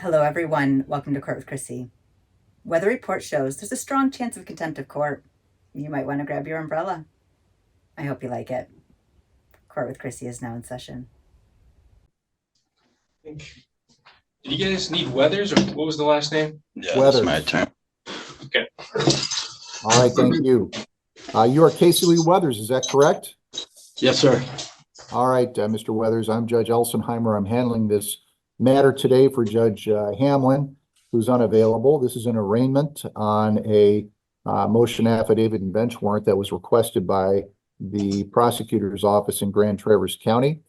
Hello, everyone. Welcome to Court with Krissy. Weather report shows there's a strong chance of contempt of court. You might want to grab your umbrella. I hope you like it. Court with Krissy is now in session. Did you guys need Weathers, or what was the last name? Yeah, Weathers. that's my turn. Okay. All right, thank you. You are Casey Lee Weathers, is that correct? Yes, sir. All right, Mr. Weathers, I'm Judge Elsenheimer. I'm handling this matter today for Judge Hamlin, who's unavailable. This is an arraignment on a motion affidavit and bench warrant that was requested by the prosecutor's office in Grand Traverse County.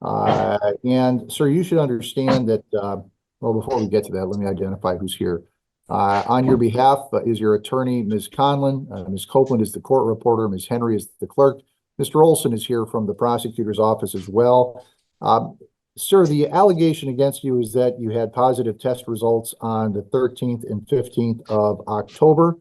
And sir, you should understand that, well, before we get to that, let me identify who's here. On your behalf is your attorney, Ms. Conlon. Ms. Copeland is the court reporter. Ms. Henry is the clerk. Mr. Olson is here from the prosecutor's office as well. Sir, the allegation against you is that you had positive test results on the 13th and 15th of October.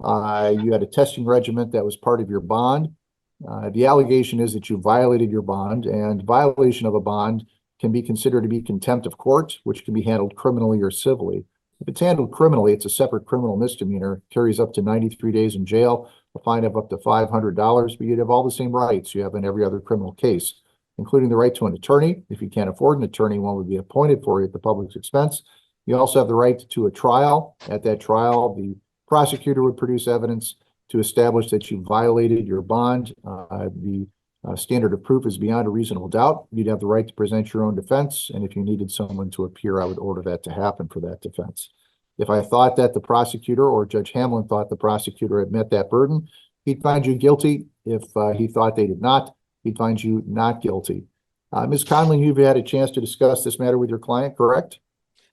You had a testing regimen that was part of your bond. The allegation is that you violated your bond, and violation of a bond can be considered to be contempt of court, which can be handled criminally or civilly. If it's handled criminally, it's a separate criminal misdemeanor, carries up to 93 days in jail, a fine of up to $500, but you'd have all the same rights you have in every other criminal case, including the right to an attorney. If you can't afford an attorney, one would be appointed for you at the public's expense. You also have the right to a trial. At that trial, the prosecutor would produce evidence to establish that you violated your bond. The standard of proof is beyond a reasonable doubt. You'd have the right to present your own defense, and if you needed someone to appear, I would order that to happen for that defense. If I thought that the prosecutor or Judge Hamlin thought the prosecutor had met that burden, he'd find you guilty. If he thought they did not, he'd find you not guilty. Ms. Conlon, you've had a chance to discuss this matter with your client, correct?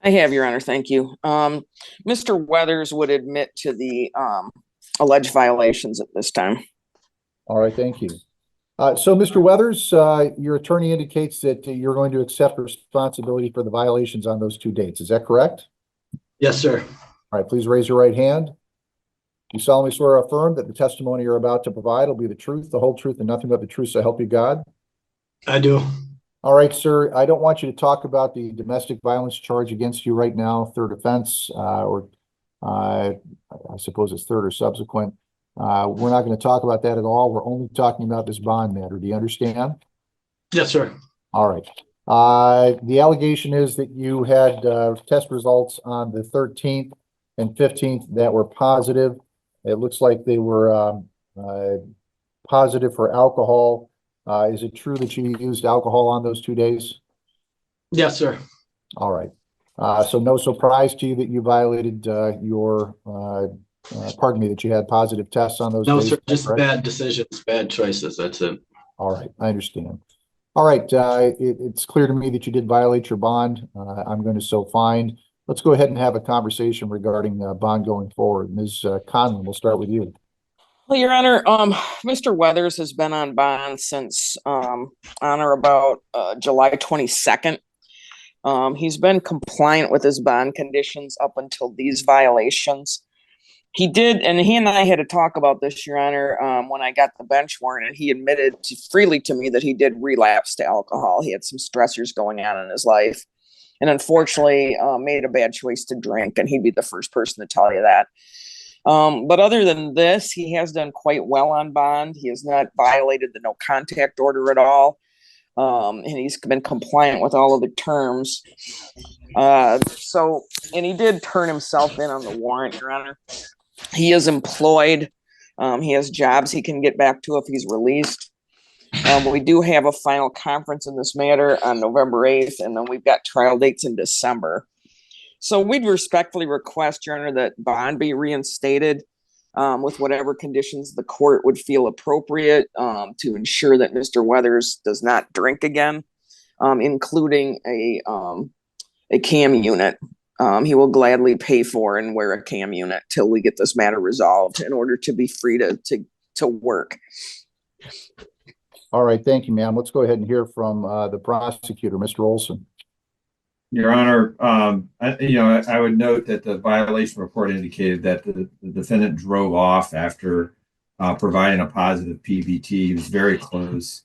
I have, Your Honor. Thank you. Mr. Weathers would admit to the alleged violations at this time. All right, thank you. So, Mr. Weathers, your attorney indicates that you're going to accept responsibility for the violations on those 2 dates. Is that correct? Yes, sir. All right, please raise your right hand. You solemnly swear or affirm that the testimony you're about to provide will be the truth, the whole truth, and nothing but the truth, so help you God? I do. All right, sir. I don't want you to talk about the domestic violence charge against you right now, third offense, or I suppose it's third or subsequent. We're not going to talk about that at all. We're only talking about this bond matter. Do you understand? Yes, sir. All right. The allegation is that you had test results on the 13th and 15th that were positive. It looks like they were positive for alcohol. Is it true that you used alcohol on those 2 days? Yes, sir. All right. So no surprise to you that you violated your, pardon me, that you had positive tests on those No, days? sir. Just correct? bad decisions, bad choices. That's it. All right. I understand. All right. It's clear to me that you did violate your bond. I'm going to so find. Let's go ahead and have a conversation regarding bond going forward. Ms. Conlon, we'll start with you. Well, Your Honor, Mr. Weathers has been on bond since on or about July 22nd. He's been compliant with his bond conditions up until these violations. He did, and he and I had to talk about this, Your Honor, when I got the bench warrant, and he admitted freely to me that he did relapse to alcohol. He had some stressors going on in his life, and unfortunately made a bad choice to drink, and he'd be the first person to tell you that. But other than this, he has done quite well on bond. He has not violated the no contact order at all. And he's been compliant with all of the terms. And he did turn himself in on the warrant, Your Honor. He is employed. He has jobs he can get back to if he's released. But we do have a final conference in this matter on November 8th, and then we've got trial dates in December. So we'd respectfully request, Your Honor, that bond be reinstated with whatever conditions the court would feel appropriate to ensure that Mr. Weathers does not drink again, including a CAM unit. He will gladly pay for and wear a CAM unit till we get this matter resolved in order to be free to work. All right. Thank you, ma'am. Let's go ahead and hear from the prosecutor, Mr. Olson. Your Honor, I would note that the violation report indicated that the defendant drove off after providing a positive PVT. He was very close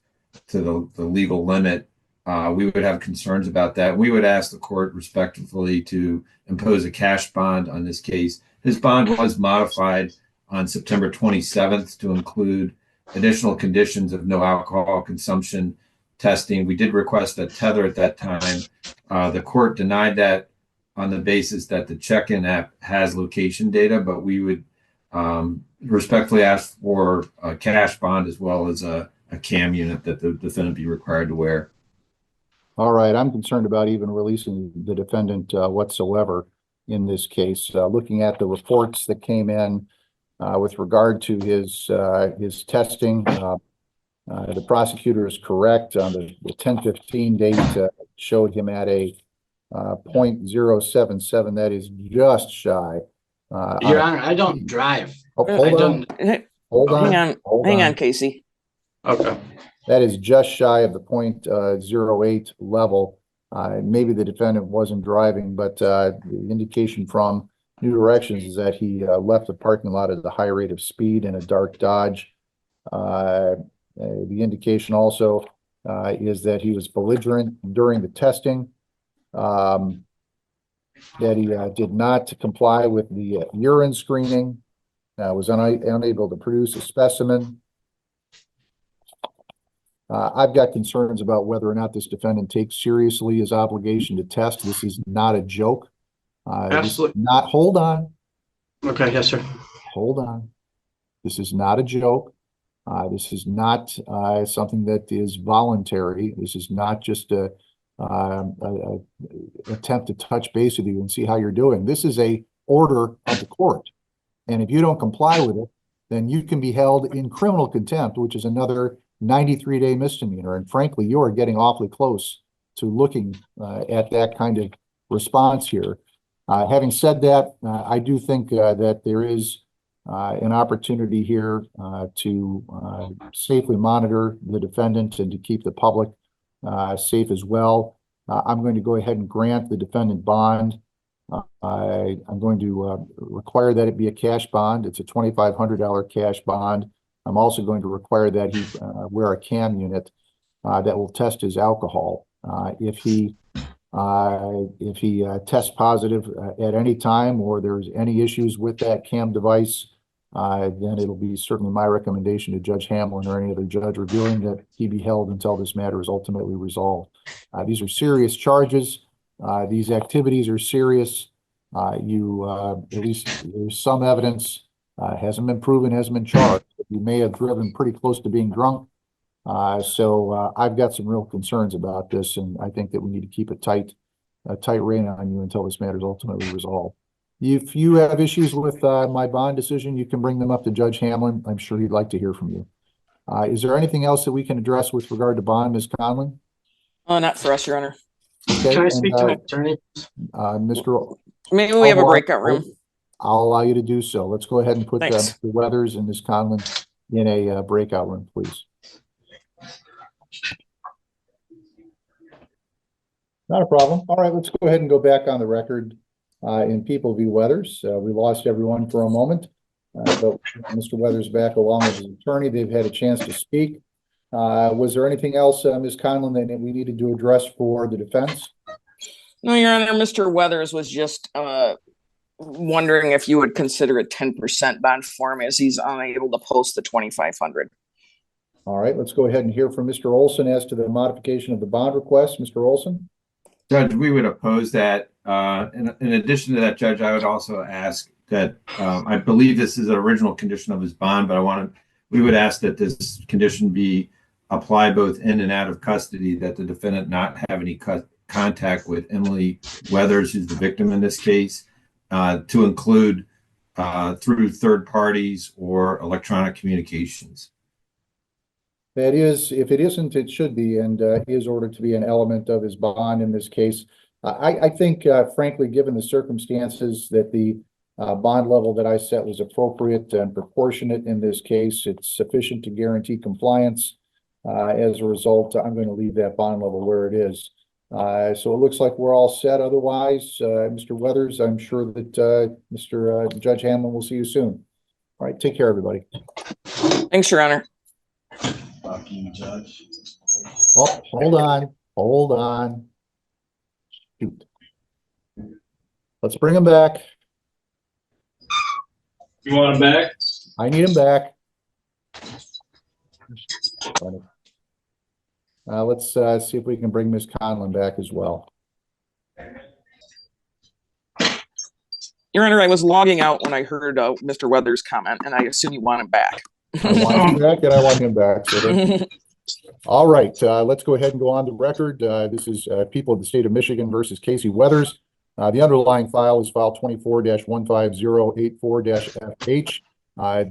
to the legal limit we would have concerns about that. We would ask the court respectfully to impose a cash bond on this case. His bond was modified on September 27th to include additional conditions of no alcohol consumption testing. We did request a tether at that time. The court denied that on the basis that the check-in app has location data, but we would respectfully ask for a cash bond as well as a cam unit that the defendant be required to wear. All right, I'm concerned about even releasing the defendant whatsoever in this case. Looking at the reports that came in with regard to his testing, the prosecutor is correct on the 10/15 date showed him at a 0.077. That is just shy. Your Honor, I don't drive. Oh, hold on. Hold on. Hang on, Casey. Okay. That is just shy of the 0.08 level. Maybe the defendant wasn't driving, but the indication from New Directions is that he left the parking lot at a high rate of speed in a dark Dodge. The indication also is that he was belligerent during the testing, that he did not comply with the urine screening, was unable to produce a specimen. I've got concerns about whether or not this defendant takes seriously his obligation to test. This is not a joke. Absolutely. Hold on. Okay, yes, sir. Hold on. This is not a joke. This is not something that is voluntary. This is not just a attempt to touch base with you and see how you're doing. This is a order of the court. And if you don't comply with it, then you can be held in criminal contempt, which is another 93-day misdemeanor. And frankly, you are getting awfully close to looking at that kind of response here. Having said that, I do think that there is an opportunity here to safely monitor the defendant and to keep the public safe as well. I'm going to go ahead and grant the defendant bond. I'm going to require that it be a cash bond. It's a $2,500 cash bond. I'm also going to require that he wear a cam unit that will test his alcohol. If he tests positive at any time, or there's any issues with that cam device, then it'll be certainly my recommendation to Judge Hamlin or any other judge reviewing that he be held until this matter is ultimately resolved. These are serious charges. These activities are serious. At least there's some evidence, hasn't been proven, hasn't been charged. You may have driven pretty close to being drunk. So I've got some real concerns about this, and I think that we need to keep a tight rein on you until this matter is ultimately resolved. If you have issues with my bond decision, you can bring them up to Judge Hamlin. I'm sure he'd like to hear from you. Is there anything else that we can address with regard to bond, Ms. Conlon? Not for us, Your Honor. Okay, Can I speak to my attorney? Mr. Maybe we have a breakout room. I'll allow you to do so. Let's go ahead and put Thanks. Mr. Weathers and Ms. Conlon in a breakout room, please. Not a problem. All right, let's go ahead and go back on the record in People v. Weathers. We lost everyone for a moment, but Mr. Weathers back along with his attorney. They've had a chance to speak. Was there anything else, Ms. Conlon, that we needed to address for the defense? No, Your Honor, Mr. Weathers was just wondering if you would consider a 10% bond for him, as he's unable to post the $2,500. All right, let's go ahead and hear from Mr. Olson as to the modification of the bond request. Mr. Olson? Judge, we would oppose that. In addition to that, Judge, I would also ask that I believe this is an original condition of his bond, but we would ask that this condition be applied both in and out of custody, that the defendant not have any contact with Emily Weathers, who's the victim in this case, to include through third parties or electronic communications. That is, if it isn't, it should be, and is ordered to be an element of his bond in this case. I think, frankly, given the circumstances, that the bond level that I set was appropriate and proportionate in this case. It's sufficient to guarantee compliance. As a result, I'm going to leave that bond level where it is. So it looks like we're all set. Otherwise, Mr. Weathers, I'm sure that Mr. Judge Hamlin will see you soon. All right, take care, everybody. Thanks, Your Honor. Fuck you, Judge. Oh, hold on. Hold on. Shoot. Let's bring him back. You want him back? I need him back. Let's see if we can bring Ms. Conlon back as well. Your Honor, I was logging out when I heard Mr. Weathers' comment, and I assume you want him back. I want him back, and I want him back. So all right, let's go ahead and go on the record. This is People of the State of Michigan versus Casey Weathers. The underlying file is file 24-15084-FH.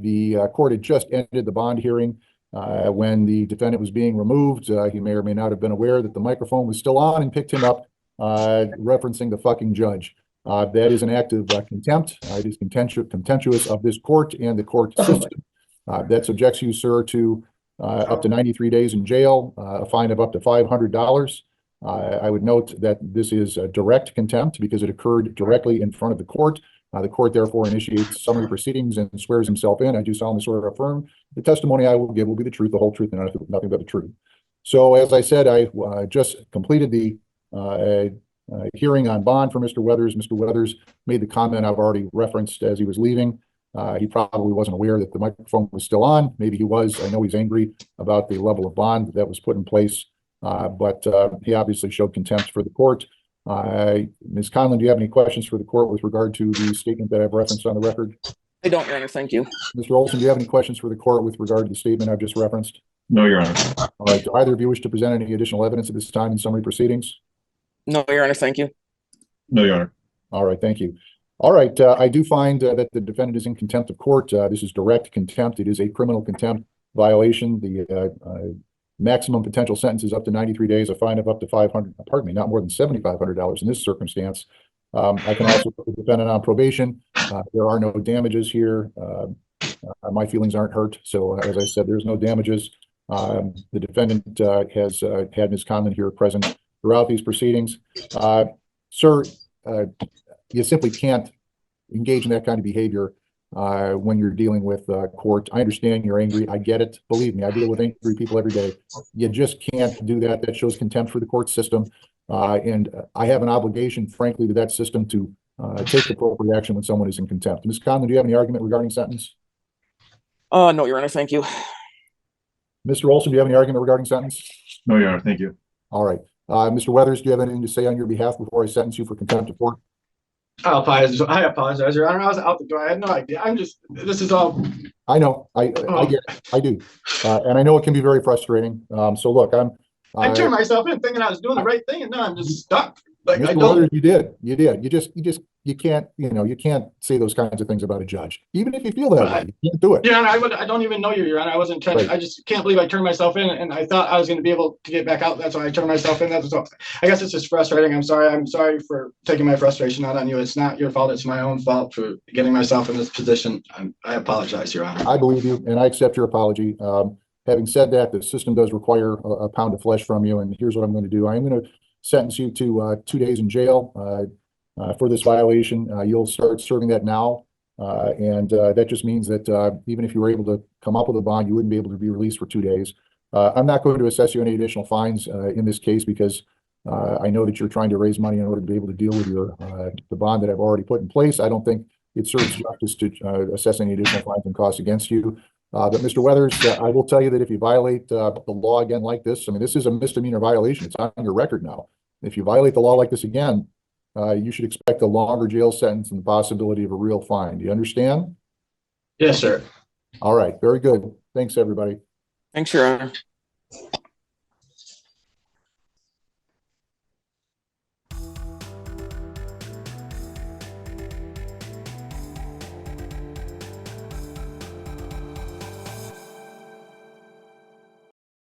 The court had just ended the bond hearing when the defendant was being removed. He may or may not have been aware that the microphone was still on and picked him up, referencing the fucking judge. That is an act of contempt. It is contemptuous of this court and the court system. That subjects you, sir, to up to 93 days in jail, a fine of up to $500. I would note that this is a direct contempt because it occurred directly in front of the court. The court therefore initiates summary proceedings and swears himself in. I do solemnly swear or affirm the testimony I will give will be the truth, the whole truth, and nothing but the truth. So as I said, I just completed the hearing on bond for Mr. Weathers. Mr. Weathers made the comment I've already referenced as he was leaving. He probably wasn't aware that the microphone was still on. Maybe he was. I know he's angry about the level of bond that was put in place, but he obviously showed contempt for the court. Ms. Conlon, do you have any questions for the court with regard to the statement that I've referenced on the record? I don't, Your Honor. Thank you. Mr. Olson, do you have any questions for the court with regard to the statement I've just referenced? No, Your Honor. All right. Do either of you wish to present any additional evidence at this time in summary proceedings? No, Your Honor. Thank you. No, Your Honor. All right. Thank you. All right. I do find that the defendant is in contempt of court. This is direct contempt. It is a criminal contempt violation. The maximum potential sentence is up to 93 days, a fine of up to not more than $7,500 in this circumstance. I can also put the defendant on probation. There are no damages here. My feelings aren't hurt. So as I said, there's no damages. The defendant has had Ms. Conlon here present throughout these proceedings. Sir, you simply can't engage in that kind of behavior when you're dealing with court. I understand you're angry. I get it. Believe me, I deal with angry people every day. You just can't do that. That shows contempt for the court system. And I have an obligation, frankly, to that system to take appropriate action when someone is in contempt. Ms. Conlon, do you have any argument regarding sentence? No, Your Honor. Thank you. Mr. Olson, do you have any argument regarding sentence? No, Your Honor. Thank you. All right. Mr. Weathers, do you have anything to say on your behalf before I sentence you for contempt of court? I apologize, Your Honor. I was out the door. I had no idea. This is all. I know. I get it. I do. And I know it can be very frustrating. So look, I turned myself in thinking I was doing the right thing, and now I'm just stuck. Like Mr. Weathers, you did. You can't, you can't say those kinds of things about a judge. Even if you feel that way, you can't do it. Your Honor, I don't even know you, Your Honor. I wasn't trying. Right. I just can't believe I turned myself in, and I thought I was going to be able to get back out. That's why I turned myself in. That's all. I guess it's just frustrating. I'm sorry. I'm sorry for taking my frustration out on you. It's not your fault. It's my own fault for getting myself in this position. I apologize, Your Honor. I believe you, and I accept your apology. Having said that, the system does require a pound of flesh from you, and here's what I'm going to do. I'm going to sentence you to 2 days in jail for this violation. You'll start serving that now, and that just means that even if you were able to come up with a bond, you wouldn't be able to be released for 2 days. I'm not going to assess you any additional fines in this case because I know that you're trying to raise money in order to be able to deal with your the bond that I've already put in place. I don't think it serves justice to assess any additional fines and costs against you. But Mr. Weathers, I will tell you that if you violate the law again like this, I mean, this is a misdemeanor violation. It's on your record now. If you violate the law like this again, you should expect a longer jail sentence and the possibility of a real fine. Do you understand? Yes, sir. All right. Very good. Thanks, everybody. Thanks, Your Honor.